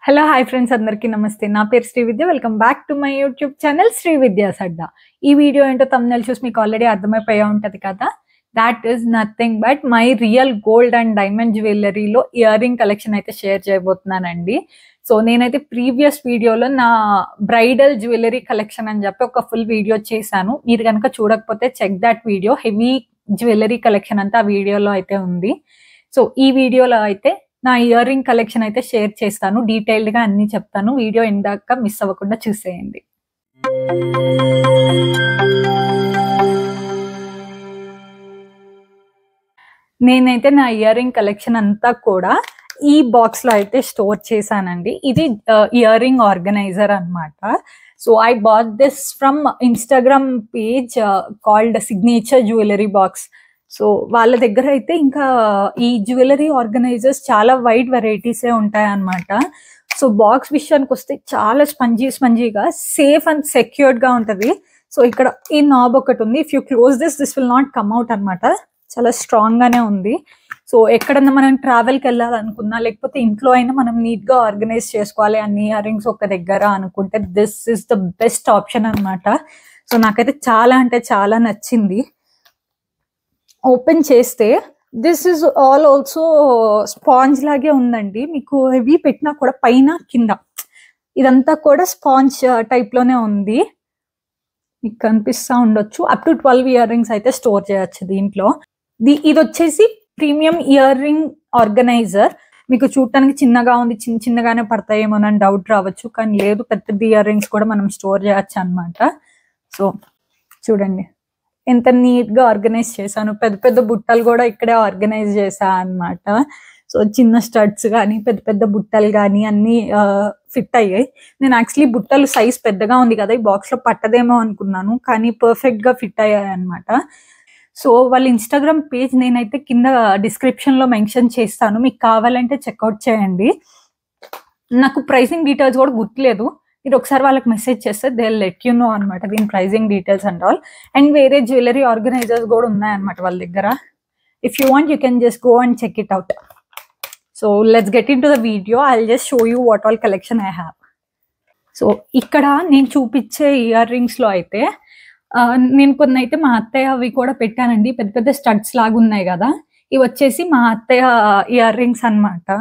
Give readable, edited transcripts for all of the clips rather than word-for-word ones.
Hello hi friends అందరికీ నమస్తే. నా పేరు Srividya. Welcome back to my YouTube channel Srividya Sadda. ఈ వీడియో ఏంటో థంబ్‌నెయిల్ చూసి మీకు ఆల్రెడీ అర్థమైపోయే ఉంటది కదా. That is nothing but my real gold and diamond జ్యువెలరీలో ఇయర్ రింగ్ కలెక్షన్ అయితే షేర్ చేయబోతున్నానండి. సో నేనైతే ప్రీవియస్ వీడియోలో నా బ్రైడల్ జ్యువెలరీ కలెక్షన్ అని చెప్పి ఒక ఫుల్ వీడియో చేశాను. మీరు కనుక చూడకపోతే check that video. Heavy jewellery collection అంతా ఆ వీడియోలో అయితే ఉంది. సో ఈ వీడియోలో అయితే నా ఇయర్ రింగ్ కలెక్షన్ అయితే షేర్ చేస్తాను. డీటెయిల్డ్ గా అన్ని చెప్తాను. వీడియో ఎందాక మిస్ అవ్వకుండా చూసేయండి. నేనైతే నా ఇయర్ రింగ్ కలెక్షన్ అంతా కూడా ఈ బాక్స్ లో అయితే స్టోర్ చేశానండి. ఇది ఇయర్ రింగ్ ఆర్గనైజర్ అన్నమాట. So I bought this from Instagram page called signature jewellery box. So వాళ్ళ దగ్గర అయితే ఇంకా ఈ జ్యువెలరీ ఆర్గనైజర్స్ చాలా వైడ్ వెరైటీసే ఉంటాయి అన్నమాట. సో బాక్స్ విషయానికి వస్తే చాలా స్పంజీగా సేఫ్ అండ్ సెక్యూర్డ్ గా ఉంటది. సో ఇక్కడ ఈ నాబ్ ఒకటి ఉంది. If you close this will not come out అనమాట. చాలా స్ట్రాంగ్ గానే ఉంది. సో ఎక్కడన్నా మనం ట్రావెల్ కి వెళ్ళాలనుకున్నా లేకపోతే ఇంట్లో అయినా మనం నీట్ గా ఆర్గనైజ్ చేసుకోవాలి అన్ని ఇయర్ రింగ్స్ ఒక దగ్గర అనుకుంటే this is the best option అనమాట. సో నాకైతే చాలా అంటే చాలా నచ్చింది. ఓపెన్ చేస్తే this is all also sponge లాగే ఉందండి. మీకు హెవీ పెట్టినా కూడా పైన కింద ఇదంతా కూడా స్పాంజ్ టైప్ లోనే ఉంది. మీకు కనిపిస్తా ఉండొచ్చు. అప్ టు 12 ఇయర్ రింగ్స్ అయితే స్టోర్ చేయొచ్చు దీంట్లో. ఇది వచ్చేసి ప్రీమియం ఇయర్ రింగ్ ఆర్గనైజర్. మీకు చూడటానికి చిన్నగా ఉంది, చిన్నగానే పడతాయేమోనని డౌట్ రావచ్చు, కానీ లేదు, పెద్ద ఇయర్ రింగ్స్ కూడా మనం స్టోర్ చేయొచ్చు అనమాట. సో చూడండి ఎంత నీట్ గా ఆర్గనైజ్ చేశాను. పెద్ద బుట్టలు కూడా ఇక్కడే ఆర్గనైజ్ చేశా అనమాట. సో చిన్న స్టడ్స్ కానీ పెద్ద బుట్టలు కానీ అన్ని ఫిట్ అయ్యాయి. నేను యాక్చువల్లీ బుట్టలు సైజ్ పెద్దగా ఉంది కదా, ఈ బాక్స్ లో పట్టదేమో అనుకున్నాను, కానీ పర్ఫెక్ట్ గా ఫిట్ అయ్యాయి అనమాట. సో వాళ్ళ ఇన్స్టాగ్రామ్ పేజ్ నేనైతే కింద డిస్క్రిప్షన్ లో మెన్షన్ చేస్తాను, మీకు కావాలంటే చెక్అవుట్ చేయండి. నాకు ప్రైసింగ్ డీటెయిల్స్ కూడా గుర్తులేదు. మీరు ఒకసారి వాళ్ళకి మెసేజ్ చేస్తే దే లెట్ యు నో అనమాట దీని pricing details and all. And వేరే జ్యువెలరీ ఆర్గనైజర్స్ కూడా ఉన్నాయన్నమాట వాళ్ళ దగ్గర. If you want you can just go and check it out. So let's get in to the video. I will just show you what all collection I have. So ఇక్కడ నేను చూపించే ear rings లో అయితే నేను కొన్ని అయితే మా అత్తయ్య అవి కూడా పెట్టానండి. పెద్ద స్టడ్స్ లాగా ఉన్నాయి కదా, ఇవి వచ్చేసి మా అత్తయ్య ఇయర్ రింగ్స్ అనమాట.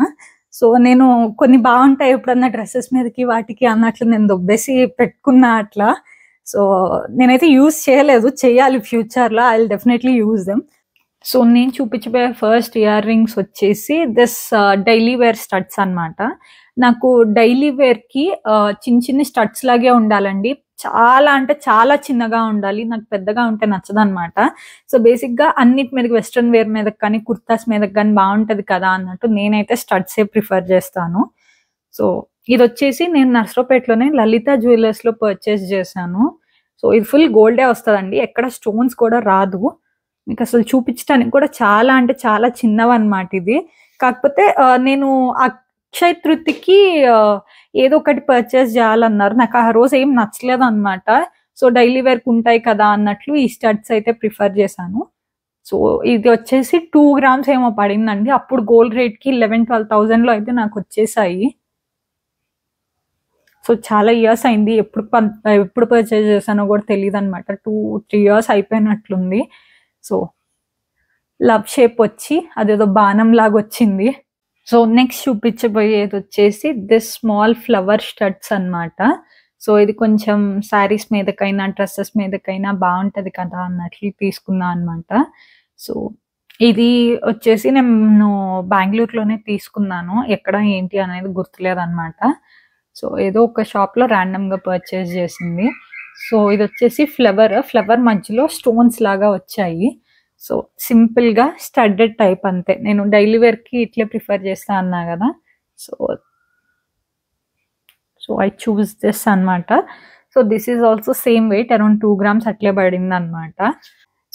సో నేను కొన్ని బాగుంటాయి ఎప్పుడన్నా డ్రెస్సెస్ మీదకి వాటికి అన్నట్లు నేను దొబ్బేసి పెట్టుకున్నా అట్లా. సో నేనైతే యూజ్ చేయలేదు, చేయాలి ఫ్యూచర్ లో. I will definitely use them. So నేను చూపించబోయే ఫస్ట్ ఇయర్ రింగ్స్ వచ్చేసి దిస్ డైలీ వేర్ స్టడ్స్ అనమాట. నాకు డైలీ వేర్ కి చిన్న స్టడ్స్ లాగే ఉండాలండి. చాలా అంటే చాలా చిన్నగా ఉండాలి. నాకు పెద్దగా ఉంటే నచ్చదు అనమాట. సో బేసిక్ గా అన్నిటి మీదకి వెస్ట్రన్ వేర్ మీద కానీ కుర్తాస్ మీద కానీ బాగుంటది కదా అన్నట్టు నేనైతే స్టడ్సే ప్రిఫర్ చేస్తాను. సో ఇది వచ్చేసి నేను నర్సరావుపేటలోనే లలిత జ్యువెలర్స్ లో పర్చేస్ చేశాను. సో ఇది ఫుల్ గోల్డే వస్తుందండి, ఎక్కడ స్టోన్స్ కూడా రాదు. మీకు అసలు చూపించడానికి కూడా చాలా అంటే చాలా చిన్నవన్నమాట ఇది. కాకపోతే నేను అక్షయ తృతీయకి ఏదో ఒకటి పర్చేస్ చేయాలన్నారు. నాకు ఆ రోజు ఏం నచ్చలేదు అనమాట. సో డైలీ వేర్కి ఉంటాయి కదా అన్నట్లు ఈ స్టడ్స్ అయితే ప్రిఫర్ చేశాను. సో ఇది వచ్చేసి 2 grams ఏమో పడిందండి. అప్పుడు గోల్డ్ రేట్ కి 11-12,000 లో అయితే నాకు వచ్చేసాయి. సో చాలా ఇయర్స్ అయింది. ఎప్పుడు పర్చేస్ చేశానో కూడా తెలియదు అనమాట. 2-3 years అయిపోయినట్లుంది. సో లవ్ షేప్ వచ్చి అదేదో బాణం లాగా వచ్చింది. సో నెక్స్ట్ చూపించబోయేది వచ్చేసి దిస్ స్మాల్ ఫ్లవర్ స్టడ్స్ అనమాట. సో ఇది కొంచెం శారీస్ మీదకైనా డ్రెస్సెస్ మీదకైనా బాగుంటది కదా అన్నట్లు తీసుకున్నా అనమాట. సో ఇది వచ్చేసి నేను బెంగళూరులోనే తీసుకున్నాను. ఎక్కడ ఏంటి అనేది గుర్తులేదు అనమాట. సో ఏదో ఒక షాప్ లో ర్యాండమ్ గా పర్చేస్ చేసింది. సో ఇది వచ్చేసి ఫ్లవర్ మధ్యలో స్టోన్స్ లాగా వచ్చాయి. సో సింపుల్ గా స్టడ్డెడ్ టైప్ అంతే. నేను డైలీ వేర్ కి ఇట్లే ప్రిఫర్ చేస్తా అన్నా కదా. సో ఐ చూస్ దిస్ అనమాట. So this is also same wait, around 2 grams అట్లే పడింది అనమాట.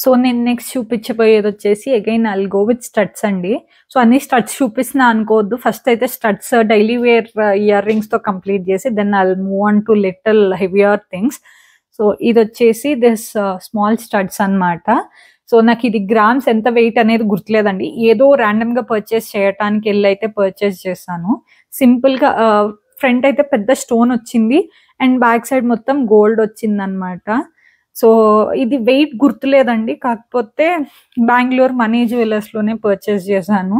సో నేను నెక్స్ట్ చూపించబోయేది వచ్చేసి again I'll go with studs అండి. సో అన్ని స్టడ్స్ చూపిస్తున్నా అనుకోవద్దు. ఫస్ట్ అయితే studs daily wear earrings తో కంప్లీట్ చేసి then I'll move on to little heavier things. So ఇది వచ్చేసి దిస్ స్మాల్ స్టడ్స్ అనమాట. సో నాకు ఇది గ్రామ్స్ ఎంత వెయిట్ అనేది గుర్తులేదండి. ఏదో ర్యాండమ్ గా పర్చేస్ చేయడానికి వెళ్ళి అయితే పర్చేస్ చేశాను. సింపుల్ గా ఫ్రంట్ అయితే పెద్ద స్టోన్ వచ్చింది అండ్ బ్యాక్ సైడ్ మొత్తం గోల్డ్ వచ్చింది అనమాట. సో ఇది వెయిట్ గుర్తులేదండి, కాకపోతే బెంగళూరు మనీ జ్యువెలర్స్లోనే పర్చేస్ చేశాను.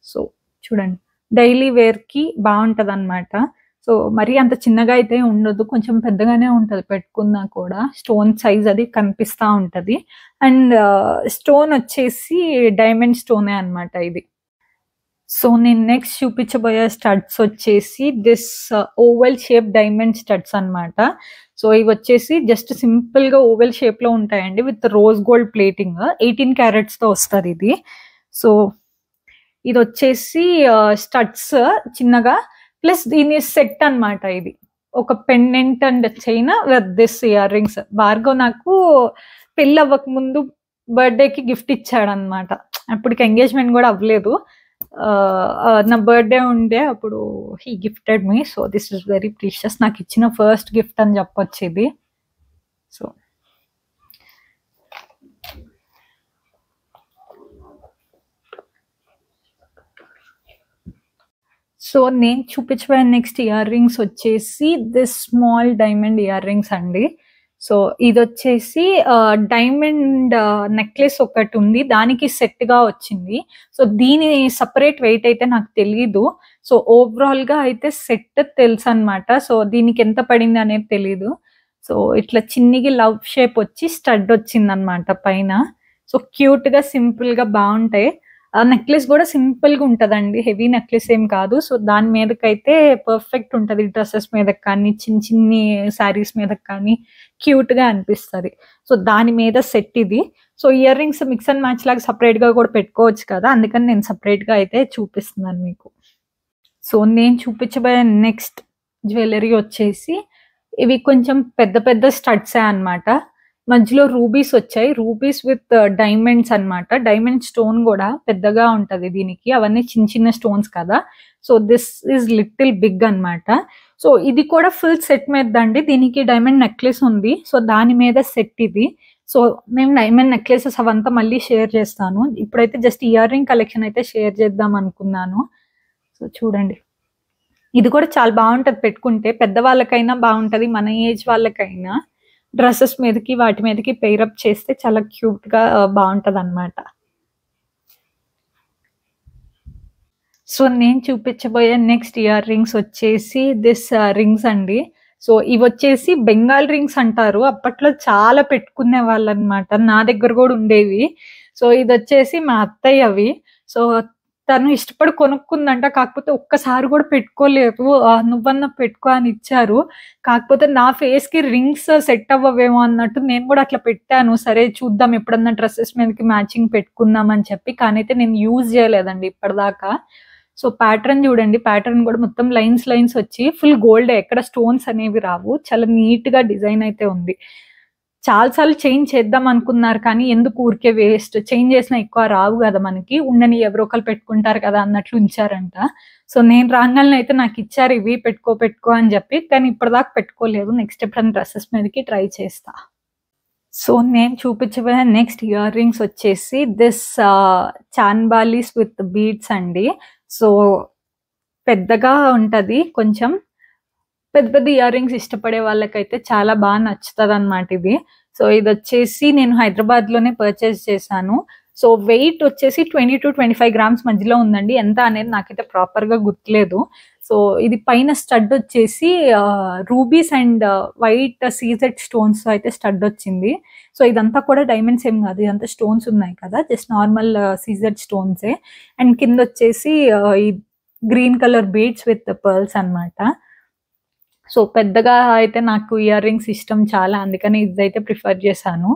సో చూడండి, డైలీ వేర్కి బాగుంటుంది అనమాట. సో మరి అంత చిన్నగా అయితే ఉండదు, కొంచెం పెద్దగానే ఉంటుంది పెట్టుకున్నా కూడా. స్టోన్ సైజ్ అది కనిపిస్తూ ఉంటుంది. అండ్ స్టోన్ వచ్చేసి డైమండ్ స్టోనే అనమాట ఇది. సో నేను నెక్స్ట్ చూపించబోయే స్టడ్స్ వచ్చేసి this oval shape diamond studs అనమాట. సో ఇవి వచ్చేసి జస్ట్ సింపుల్గా ఓవెల్ షేప్లో ఉంటాయండి విత్ రోజ్ గోల్డ్ ప్లేటింగ్. 18 క్యారెట్స్తో వస్తుంది ఇది. సో ఇది వచ్చేసి స్టడ్స్ చిన్నగా, ప్లస్ దీని సెట్ అనమాట. ఇది ఒక pendant and chain with this ear rings. Bhargav నాకు పెళ్ళి అవ్వక ముందు బర్త్డేకి గిఫ్ట్ ఇచ్చాడు అనమాట. అప్పటికి ఎంగేజ్మెంట్ కూడా అవ్వలేదు, నా బర్త్డే ఉండే అప్పుడు he gifted me. So this is very precious, నాకు ఇచ్చిన ఫస్ట్ గిఫ్ట్ అని చెప్పొచ్చు ఇది. సో నేను చూపించబోయే నెక్స్ట్ ఇయర్ రింగ్స్ వచ్చేసి this small diamond ear rings అండి. సో ఇది వచ్చేసి డైమండ్ నెక్లెస్ ఒకటి ఉంది, దానికి సెట్గా వచ్చింది. సో దీని సపరేట్ వెయిట్ అయితే నాకు తెలీదు. సో ఓవరాల్గా అయితే సెట్ తెలుసు అనమాట. సో దీనికి ఎంత పడింది అనేది తెలీదు. సో ఇట్లా చిన్నికి లవ్ షేప్ వచ్చి స్టడ్ వచ్చింది అనమాట పైన. సో క్యూట్గా సింపుల్గా బాగుంటాయి. నెక్లెస్ కూడా సింపుల్గా ఉంటుందండి, హెవీ నెక్లెస్ ఏం కాదు. సో దాని మీదకైతే పర్ఫెక్ట్ ఉంటుంది, డ్రెస్సెస్ మీదకి కానీ చిన్న చిన్ని శారీస్ మీదకి కానీ క్యూట్గా అనిపిస్తుంది. సో దాని మీద సెట్ ఇది. So ear rings mix and match లాగా సపరేట్గా కూడా పెట్టుకోవచ్చు కదా, అందుకని నేను సపరేట్గా అయితే చూపిస్తున్నాను మీకు. సో నేను చూపించబోయే నెక్స్ట్ జ్యువెలరీ వచ్చేసి ఇవి కొంచెం పెద్ద పెద్ద స్టడ్సే అనమాట. మధ్యలో రూబీస్ వచ్చాయి, రూబీస్ విత్ డైమండ్స్ అనమాట. డైమండ్ స్టోన్ కూడా పెద్దగా ఉంటుంది దీనికి, అవన్నీ చిన్న చిన్న స్టోన్స్ కదా. So this is little big అనమాట. సో ఇది కూడా ఫుల్ సెట్ మీద అండి, దీనికి డైమండ్ నెక్లెస్ ఉంది. సో దాని మీద సెట్ ఇది. సో మేము డైమండ్ నెక్లెసెస్ అవంతా మళ్ళీ షేర్ చేస్తాను. ఇప్పుడైతే జస్ట్ ఇయర్ రింగ్ కలెక్షన్ అయితే షేర్ చేద్దాం అనుకున్నాను. సో చూడండి, ఇది కూడా చాలా బాగుంటుంది పెట్టుకుంటే, పెద్దవాళ్ళకైనా బాగుంటుంది, మన ఏజ్ వాళ్ళకైనా. డ్రెస్సెస్ మీదకి వాటి మీదకి పెయిరప్ చేస్తే చాలా క్యూట్గా బాగుంటుంది అనమాట. సో నేను చూపించబోయే నెక్స్ట్ ఇయర్ రింగ్స్ వచ్చేసి దిస్ రింగ్స్ అండి. సో ఇవి వచ్చేసి బెంగాల్ రింగ్స్ అంటారు, అప్పట్లో చాలా పెట్టుకునే వాళ్ళు అనమాట, నా దగ్గర కూడా ఉండేవి. సో ఇది వచ్చేసి మా అత్తయ్యవి. సో తను ఇష్టపడి కొనుక్కుందంట, కాకపోతే ఒక్కసారి కూడా పెట్టుకోలేదు. నువ్వన్నా పెట్టుకో అని ఇచ్చారు, కాకపోతే నా ఫేస్ కి రింగ్స్ సెట్ అవ్వవేమో అన్నట్టు నేను కూడా అట్లా పెట్టాను. సరే చూద్దాం ఎప్పుడన్నా డ్రెస్సెస్ మీదకి మ్యాచింగ్ పెట్టుకుందాం అని చెప్పి, కానీ అయితే నేను యూజ్ చేయలేదండి ఇప్పటిదాకా. సో ప్యాటర్న్ చూడండి, ప్యాటర్న్ కూడా మొత్తం లైన్స్ లైన్స్ వచ్చి ఫుల్ గోల్డ్, ఎక్కడ స్టోన్స్ అనేవి రావు, చాలా నీట్ గా డిజైన్ అయితే ఉంది. చాలాసార్లు చేంజ్ చేద్దాం అనుకున్నారు, కానీ ఎందుకు ఊరికే వేస్ట్, చేంజ్ చేసినా ఎక్కువ రావు కదా మనకి, ఉండని ఎవరో ఒకరు పెట్టుకుంటారు కదా అన్నట్లు ఉంచారంట. సో నేను రాగానే అయితే నాకు ఇచ్చారు ఇవి పెట్టుకో అని చెప్పి, కానీ ఇప్పటిదాకా పెట్టుకోలేదు. నెక్స్ట్ ఎప్పుడైనా డ్రెస్సెస్ మీదకి ట్రై చేస్తా. సో నేను చూపించబోయే నెక్స్ట్ ఇయర్ రింగ్స్ వచ్చేసి దిస్ చాన్బాలీస్ విత్ బీడ్స్ అండి. సో పెద్దగా ఉంటుంది, కొంచెం పెద్ద పెద్ద ఇయర్ రింగ్స్ ఇష్టపడే వాళ్ళకైతే చాలా బాగా నచ్చుతుంది అనమాట ఇది. సో ఇది వచ్చేసి నేను హైదరాబాద్ లోనే పర్చేస్ చేశాను. సో వెయిట్ వచ్చేసి 20 to 25 grams మధ్యలో ఉందండి, ఎంత అనేది నాకైతే ప్రాపర్ గా గుర్తులేదు. సో ఇది పైన స్టడ్ వచ్చేసి rubies and white CZ stones అయితే స్టడ్ వచ్చింది. సో ఇదంతా కూడా డైమండ్స్ ఏం కాదు, ఇదంతా స్టోన్స్ ఉన్నాయి కదా, జస్ట్ నార్మల్ సీజెడ్ స్టోన్సే. అండ్ కింద వచ్చేసి ఈ green colour beads with pearls అనమాట. సో పెద్దగా అయితే నాకు ఇయర్ రింగ్స్ ఇష్టం చాలా, అందుకని ఇదైతే ప్రిఫర్ చేశాను.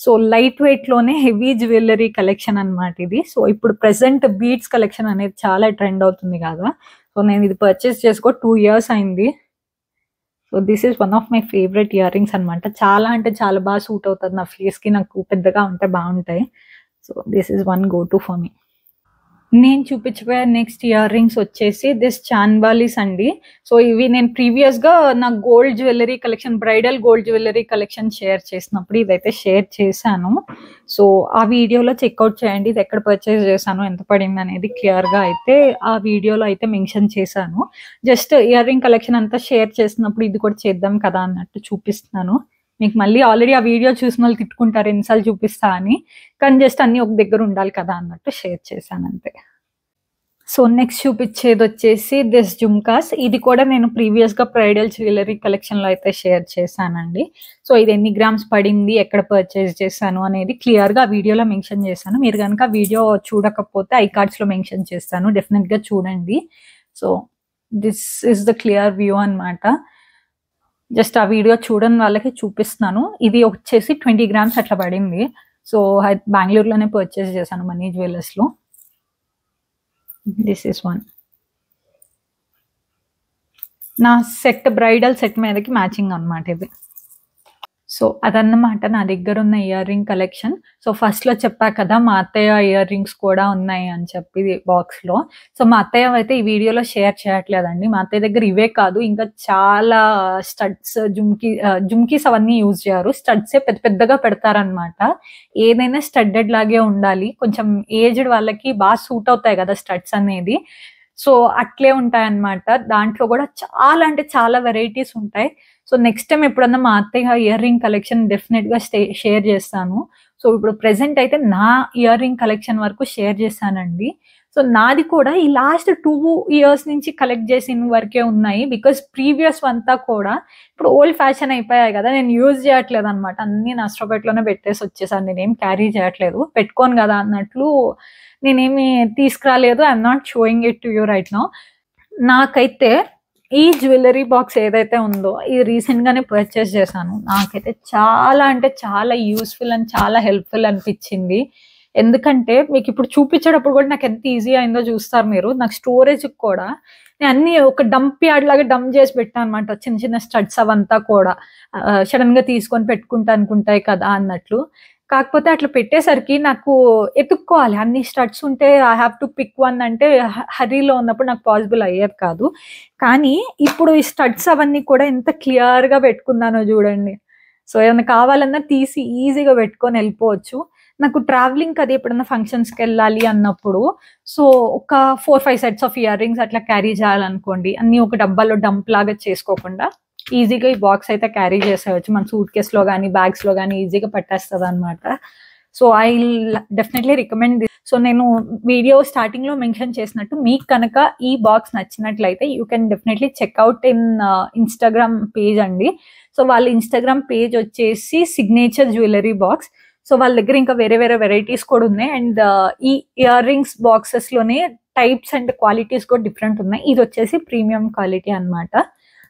సో లైట్ వెయిట్ లోనే హెవీ జ్యువెలరీ కలెక్షన్ అనమాట ఇది. సో ఇప్పుడు ప్రెసెంట్ బీడ్స్ కలెక్షన్ అనేది చాలా ట్రెండ్ అవుతుంది కదా. సో నేను ఇది పర్చేస్ చేసుకో 2 years అయింది. So this is one of my favourite ear rings అనమాట. చాలా అంటే చాలా బాగా సూట్ అవుతుంది నా ఫేస్ కి, నాకు పెద్దగా ఉంటే బాగుంటాయి. So this is one go to for me. నేను చూపించబోయే నెక్స్ట్ ఇయర్ రింగ్స్ వచ్చేసి దిస్ చాన్బాలీస్ అండి. సో ఇవి నేను ప్రీవియస్ గా నా gold jewellery collection, bridal gold jewellery collection share చేసినప్పుడు ఇదైతే షేర్ చేశాను. సో ఆ వీడియోలో చెక్అవుట్ చేయండి, ఇది ఎక్కడ పర్చేస్ చేశాను, ఎంత పడింది అనేది క్లియర్ గా అయితే ఆ వీడియోలో అయితే మెన్షన్ చేశాను. జస్ట్ ఇయర్ రింగ్ కలెక్షన్ అంతా షేర్ చేసినప్పుడు ఇది కూడా చేద్దాం కదా అన్నట్టు చూపిస్తున్నాను మీకు. మళ్ళీ ఆల్రెడీ ఆ వీడియో చూసిన వాళ్ళు తిట్టుకుంటారు ఎన్నిసార్లు చూపిస్తా అని, కానీ జస్ట్ అన్ని ఒక దగ్గర ఉండాలి కదా అన్నట్టు షేర్ చేశాను అంతే. సో నెక్స్ట్ చూపించేది వచ్చేసి దిస్ జుమ్కాస్. ఇది కూడా నేను ప్రీవియస్ గా బ్రైడల్ జ్యువెలరీ కలెక్షన్ లో అయితే షేర్ చేశానండి. సో ఇది ఎన్ని గ్రామ్స్ పడింది, ఎక్కడ పర్చేస్ చేశాను అనేది క్లియర్ గా వీడియోలో మెన్షన్ చేశాను. మీరు కనుక వీడియో చూడకపోతే ఐ కార్డ్స్ లో మెన్షన్ చేస్తాను, డెఫినెట్ గా చూడండి. So this is the clear view అన్నమాట. జస్ట్ ఆ వీడియో చూడని వాళ్ళకి చూపిస్తున్నాను. ఇది వచ్చేసి 20 గ్రామ్స్ అట్లా పడింది. సో బెంగళూరులోనే పర్చేస్ చేశాను మనీ జ్యువెలర్స్ లో. This is one. నా సెట్ బ్రైడల్ సెట్ మీదకి మ్యాచింగ్ అనమాట ఇది. సో అదన్నమాట నా దగ్గర ఉన్న ear ring collection. So first లో చెప్పా కదా మా అత్తయ్య ఇయర్ రింగ్స్ కూడా ఉన్నాయి అని చెప్పి బాక్స్ లో. సో మా అత్తయ్య అయితే ఈ వీడియోలో షేర్ చేయట్లేదండి. మా అత్తయ్య దగ్గర ఇవే కాదు ఇంకా చాలా స్టడ్స్, జుమ్కీస్ అవన్నీ యూజ్ చేయరు. స్టడ్సే పెద్ద పెద్దగా పెడతారనమాట. ఏదైనా స్టడ్డెడ్ లాగే ఉండాలి. కొంచెం ఏజ్డ్ వాళ్ళకి బాగా సూట్ అవుతాయి కదా స్టడ్స్ అనేది. సో అట్లే ఉంటాయి అన్నమాట. దాంట్లో కూడా చాలా అంటే చాలా వెరైటీస్ ఉంటాయి. సో నెక్స్ట్ టైం ఎప్పుడన్నా మా అత్తయ్య ఇయర్ రింగ్ కలెక్షన్ డెఫినెట్ గా షేర్ చేస్తాను. సో ఇప్పుడు ప్రెసెంట్ అయితే నా ఇయర్ రింగ్ కలెక్షన్ వరకు షేర్ చేశానండి. సో నాది కూడా ఈ లాస్ట్ 2 years నుంచి కలెక్ట్ చేసిన వరకే ఉన్నాయి. బికాస్ ప్రీవియస్ అంతా కూడా ఇప్పుడు ఓల్డ్ ఫ్యాషన్ అయిపోయాయి కదా, నేను యూజ్ చేయట్లేదు అనమాట. అన్ని నష్టపెట్లోనే పెట్టేసి వచ్చేసాను. నేనేం క్యారీ చేయట్లేదు, పెట్టుకోను కదా అన్నట్లు నేనేమి తీసుకురాలేదు. I'm not showing it to you right now. నాకైతే ఈ జ్యువెలరీ బాక్స్ ఏదైతే ఉందో ఇది రీసెంట్ గానే పర్చేస్ చేశాను. నాకైతే చాలా అంటే చాలా యూస్ఫుల్ అండ్ చాలా హెల్ప్ఫుల్ అనిపించింది. ఎందుకంటే మీకు ఇప్పుడు చూపించేటప్పుడు కూడా నాకు ఎంత ఈజీ అయిందో చూస్తారు మీరు. నాకు స్టోరేజ్ కూడా నేను అన్ని ఒక డంప్ యార్డ్ లాగా డంప్ చేసి పెట్టాను అనమాట. చిన్న చిన్న స్టడ్స్ అవంతా కూడా సడన్ గా తీసుకొని పెట్టుకుంటా అనుకుంటాయి కదా అన్నట్లు. కాకపోతే అట్లా పెట్టేసరికి నాకు ఎత్తుక్కోవాలి, అన్ని స్టడ్స్ ఉంటే I have to pick one అంటే హరీలో ఉన్నప్పుడు నాకు పాసిబుల్ అయ్యేది కాదు. కానీ ఇప్పుడు ఈ స్టడ్స్ అవన్నీ కూడా ఎంత క్లియర్ గా పెట్టుకున్నానో చూడండి. సో ఏమైనా కావాలన్నా తీసి ఈజీగా పెట్టుకొని వెళ్ళిపోవచ్చు. నాకు ట్రావెలింగ్ అది ఎప్పుడన్నా ఫంక్షన్స్కి వెళ్ళాలి అన్నప్పుడు సో ఒక 4-5 సెట్స్ ఆఫ్ ఇయర్ రింగ్స్ అట్లా క్యారీ చేయాలనుకోండి, అన్ని ఒక డబ్బాలో డంప్ లాగా చేసుకోకుండా ఈజీగా ఈ బాక్స్ అయితే క్యారీ చేసేయచ్చు. మన సూట్ కేస్ లో కానీ బ్యాగ్స్ లో కానీ ఈజీగా పట్టేస్తుంది అనమాట. So I definitely recommend this. So నేను వీడియో స్టార్టింగ్ లో మెన్షన్ చేసినట్టు మీకు కనుక ఈ బాక్స్ నచ్చినట్లయితే you can definitely check out in Instagram page అండి. సో వాళ్ళ ఇన్స్టాగ్రామ్ పేజ్ వచ్చేసి సిగ్నేచర్ జ్యువెలరీ బాక్స్. సో వాళ్ళ దగ్గర ఇంకా వేరే వేరే వెరైటీస్ కూడా ఉన్నాయి. అండ్ ఈ ఇయర్ రింగ్స్ బాక్సెస్ లోనే టైప్స్ అండ్ క్వాలిటీస్ కూడా డిఫరెంట్ ఉన్నాయి. ఇది వచ్చేసి ప్రీమియం క్వాలిటీ అనమాట.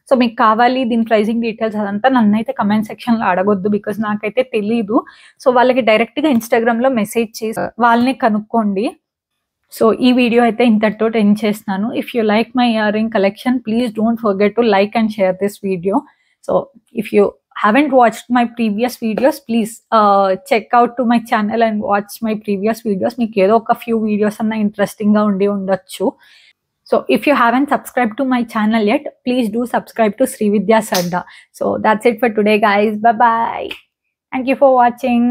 సో మీకు కావాలి దీని ప్రైజింగ్ డీటెయిల్స్ అదంతా నన్ను అయితే కమెంట్ సెక్షన్ లో అడగొద్దు, బికాస్ నాకైతే తెలీదు. సో వాళ్ళకి డైరెక్ట్ గా ఇన్స్టాగ్రామ్ లో మెసేజ్ చేసి వాళ్ళని కనుక్కోండి. సో ఈ వీడియో అయితే ఇంతటితో ఎండ్ చేస్తున్నాను. If you like my ear ring collection please don't forget to like and share this video. So if you haven't watched my previous videos, please check out to my channel and watch my previous videos. మీకు ఏదో ఒక few videos అన్న interesting గా ఉండి ఉండొచ్చు. So if you haven't subscribed to my channel yet, please do subscribe to Srividya Sarda. So that's it for today guys. Bye bye. Thank you for watching.